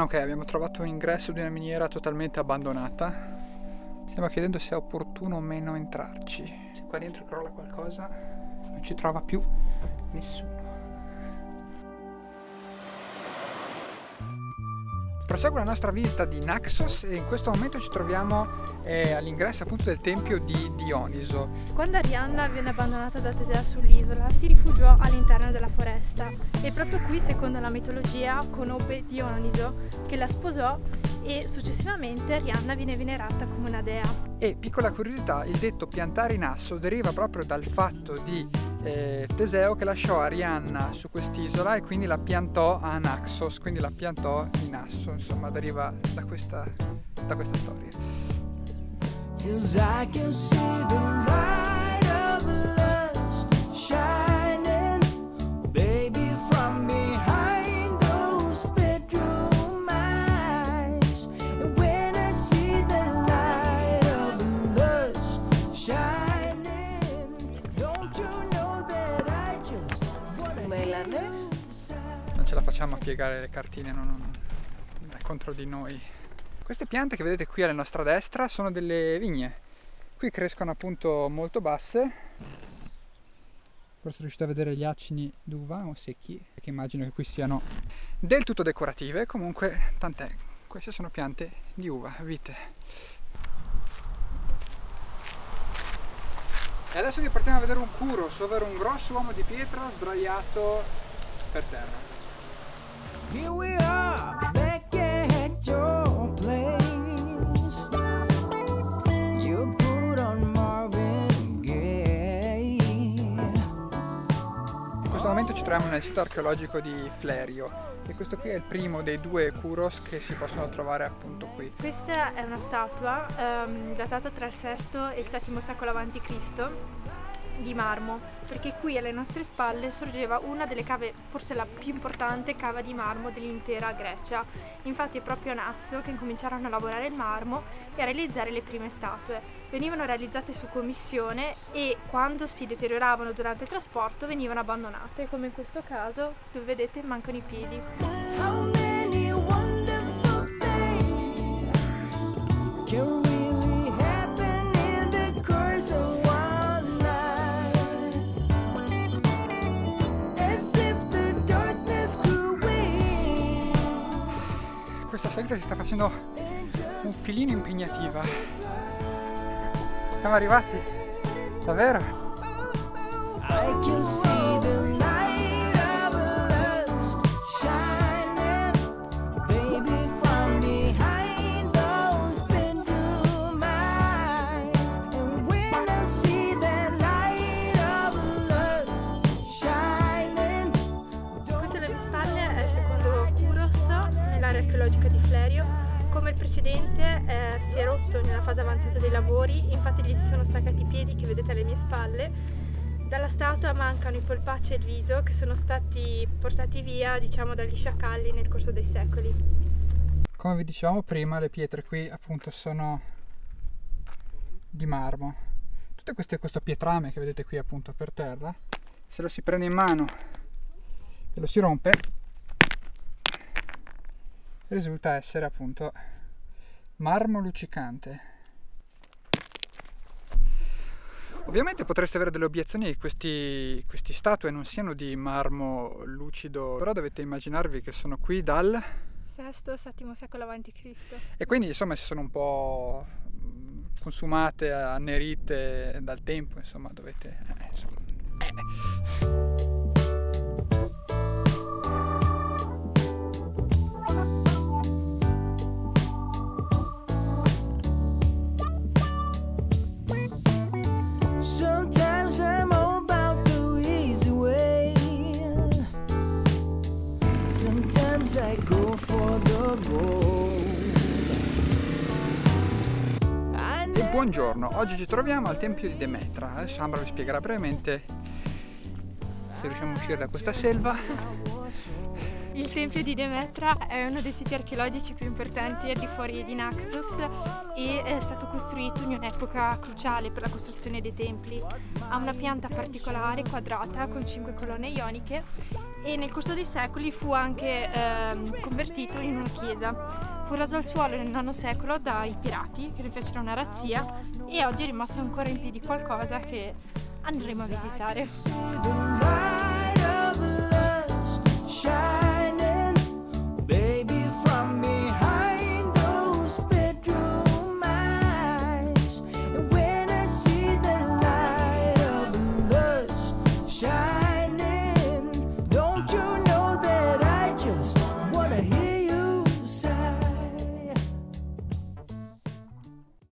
Ok, abbiamo trovato un ingresso di una miniera totalmente abbandonata. Stiamo chiedendo se è opportuno o meno entrarci. Se qua dentro crolla qualcosa, non ci trova più nessuno. Prosegue la nostra visita di Naxos e in questo momento ci troviamo all'ingresso appunto del tempio di Dioniso. Quando Arianna venne abbandonata da Teseo sull'isola, si rifugiò all'interno della foresta e proprio qui, secondo la mitologia, conobbe Dioniso che la sposò e successivamente Arianna viene venerata come una dea. E piccola curiosità, il detto piantare in asso deriva proprio dal fatto di Teseo che lasciò Arianna su quest'isola e quindi la piantò a Naxos, quindi la piantò in asso, insomma deriva da questa storia. Non ce la facciamo a piegare le cartine, non è contro di noi. Queste piante che vedete qui alla nostra destra sono delle vigne. Qui crescono appunto molto basse. Forse riuscite a vedere gli acini d'uva o secchi, perché immagino che qui siano del tutto decorative. Comunque, tant'è. Queste sono piante di uva, vite. E adesso vi portiamo a vedere un curos, ovvero un grosso uomo di pietra sdraiato per terra. Here we are, back at your place. You put on Marvin Gaye. In questo momento ci troviamo nel sito archeologico di Flerio e questo qui è il primo dei due curos che si possono trovare appunto qui. Questa è una statua datata tra il VI e il VII secolo a.C. di marmo, perché qui alle nostre spalle sorgeva una delle cave, forse la più importante cava di marmo dell'intera Grecia. Infatti è proprio a Nasso che incominciarono a lavorare il marmo e a realizzare le prime statue. Venivano realizzate su commissione e quando si deterioravano durante il trasporto venivano abbandonate, come in questo caso dove vedete mancano i piedi. Questa salita si sta facendo un filino impegnativa. Siamo arrivati? Davvero? Archeologica di Flerio. Come il precedente si è rotto nella fase avanzata dei lavori, infatti gli si sono staccati i piedi che vedete alle mie spalle. Dalla statua mancano i polpacci e il viso che sono stati portati via, diciamo, dagli sciacalli nel corso dei secoli. Come vi dicevamo prima, le pietre qui appunto sono di marmo. Tutte questo pietrame che vedete qui appunto per terra, se lo si prende in mano e lo si rompe, risulta essere appunto marmo luccicante. Ovviamente potreste avere delle obiezioni che questi statue non siano di marmo lucido, però dovete immaginarvi che sono qui dal VI-VII secolo a.C. e quindi insomma si sono un po' consumate, annerite dal tempo, insomma dovete Buongiorno, oggi ci troviamo al Tempio di Demetra. Adesso Ambra vi spiegherà brevemente se riusciamo a uscire da questa selva. Il Tempio di Demetra è uno dei siti archeologici più importanti al di fuori di Naxos e è stato costruito in un'epoca cruciale per la costruzione dei templi. Ha una pianta particolare, quadrata, con 5 colonne ioniche e nel corso dei secoli fu anche convertito in una chiesa. Fu raso al suolo nel IX secolo dai pirati che ne fecero una razzia e oggi è rimasto ancora in piedi qualcosa che andremo a visitare.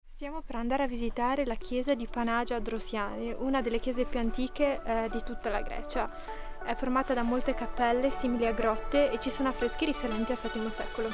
Stiamo per andare a visitare la chiesa di Panagia Drosiani, una delle chiese più antiche di tutta la Grecia. È formata da molte cappelle simili a grotte e ci sono affreschi risalenti al VII secolo.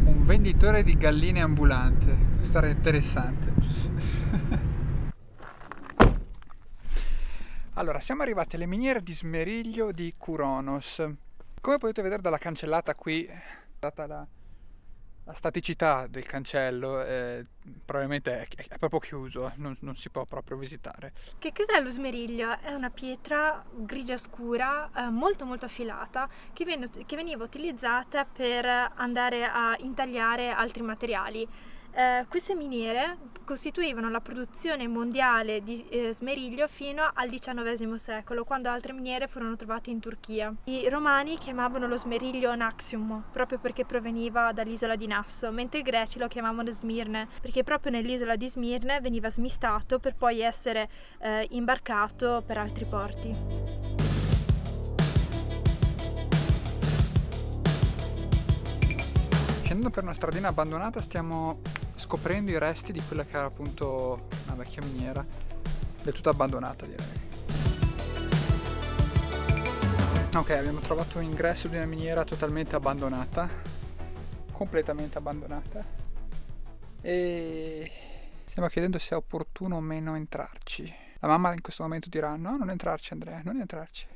Un venditore di galline ambulante, questo era interessante. Allora, siamo arrivati alle miniere di Smeriglio di Kouronos. Come potete vedere dalla cancellata qui, data la staticità del cancello, probabilmente è proprio chiuso, non si può proprio visitare. Che cos'è lo smeriglio? È una pietra grigia scura, molto affilata, che veniva utilizzata per andare a intagliare altri materiali. Queste miniere costituivano la produzione mondiale di smeriglio fino al XIX secolo, quando altre miniere furono trovate in Turchia. I romani chiamavano lo smeriglio Naxium, proprio perché proveniva dall'isola di Nasso, mentre i greci lo chiamavano Smirne, perché proprio nell'isola di Smirne veniva smistato per poi essere imbarcato per altri porti. Scendendo per una stradina abbandonata stiamo scoprendo i resti di quella che era appunto una vecchia miniera, del tutto abbandonata direi. Ok, abbiamo trovato un ingresso di una miniera totalmente abbandonata, completamente abbandonata, e stiamo chiedendo se è opportuno o meno entrarci. La mamma in questo momento dirà: no, non entrarci Andrea, non entrarci.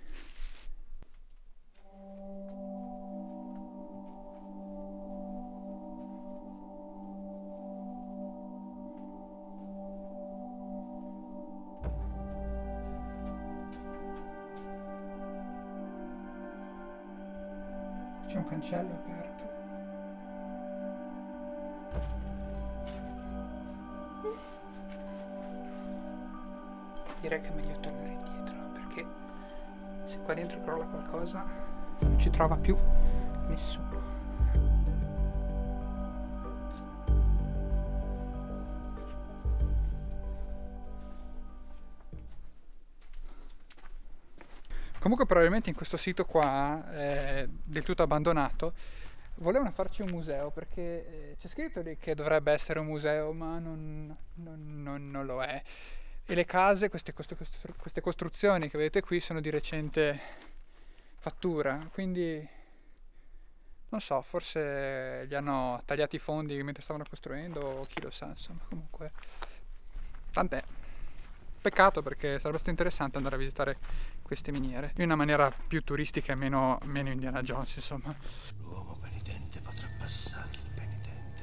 C'è un cancello aperto. Direi che è meglio tornare indietro, perché se qua dentro crolla qualcosa non ci trova più nessuno. Comunque probabilmente in questo sito qua, del tutto abbandonato, volevano farci un museo, perché c'è scritto lì che dovrebbe essere un museo, ma non lo è. E le case, queste costruzioni che vedete qui, sono di recente fattura, quindi non so, forse gli hanno tagliati i fondi mentre stavano costruendo, o chi lo sa, insomma, comunque tant'è. Peccato, perché sarebbe stato interessante andare a visitare queste miniere in una maniera più turistica e meno Indiana Jones, insomma. L'uomo penitente potrà passare, il penitente.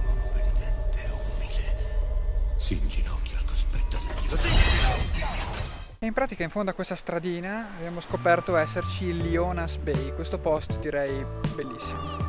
L'uomo penitente è umile, si inginocchia al cospetto del Dio. Si inginocchia! E in pratica in fondo a questa stradina abbiamo scoperto esserci il Lionas Bay, questo posto direi bellissimo.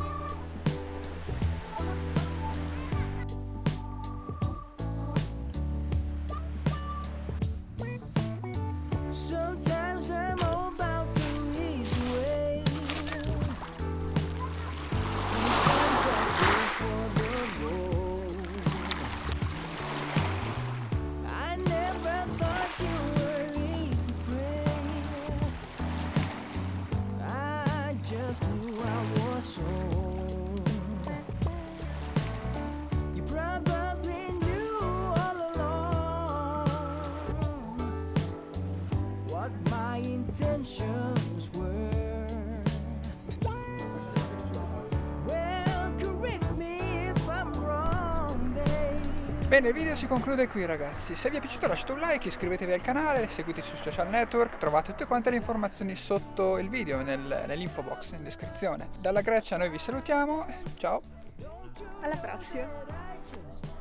Bene, il video si conclude qui ragazzi, se vi è piaciuto lasciate un like, iscrivetevi al canale, seguiteci sui social network, trovate tutte quante le informazioni sotto il video nell'info box in descrizione. Dalla Grecia noi vi salutiamo, ciao! Alla prossima!